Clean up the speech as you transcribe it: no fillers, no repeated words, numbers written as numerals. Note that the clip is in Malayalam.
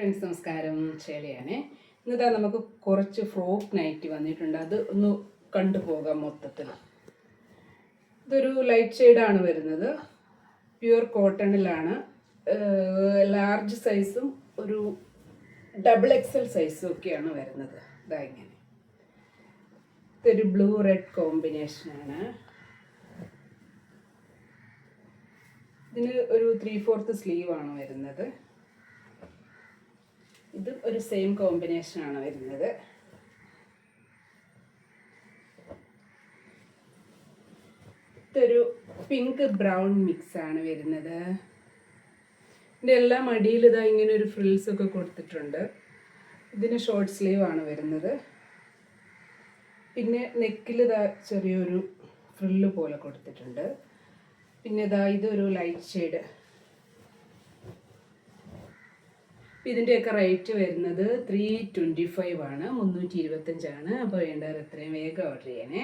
ഫ്രണ്ട്സ് നമസ്കാരം, ശൈലയാണേ. ഇന്നിതാ നമുക്ക് കുറച്ച് ഫ്രോക്ക് നൈറ്റി വന്നിട്ടുണ്ട്. അത് ഒന്ന് കണ്ടുപോകാം. മൊത്തത്തിൽ ഇതൊരു ലൈറ്റ് ഷെയ്ഡാണ് വരുന്നത്. പ്യുവർ കോട്ടണിലാണ്. ലാർജ് സൈസും ഒരു XXL സൈസും ഒക്കെയാണ് വരുന്നത്. ഇതാ ഇങ്ങനെ. ഇതൊരു ബ്ലൂ റെഡ് കോമ്പിനേഷനാണ്. ഇതിന് ഒരു 3/4 സ്ലീവാണ് വരുന്നത്. ഇത് ഒരു സെയിം കോമ്പിനേഷനാണ് വരുന്നത്. ഇതൊരു പിങ്ക് ബ്രൗൺ മിക്സാണ് വരുന്നത്. ഇതിൻ്റെ എല്ലാം അടിയിൽ ഇതാ ഇങ്ങനെ ഒരു ഫ്രിൽസ് ഒക്കെ കൊടുത്തിട്ടുണ്ട്. ഇതിന് ഷോർട്ട് സ്ലീവ് ആണ് വരുന്നത്. പിന്നെ നെക്കിൽ ഇതാ ചെറിയൊരു ഫ്രില്ല് പോലെ കൊടുത്തിട്ടുണ്ട്. പിന്നെ ഇതാ ഇതൊരു ലൈറ്റ് ഷെയ്ഡ്. ഇതിൻ്റെയൊക്കെ റേറ്റ് വരുന്നത് 325 ആണ്, 325 ആണ്. അപ്പോൾ വേണ്ടവർ എത്രയും വേഗം ഓർഡർ ചെയ്യണേ.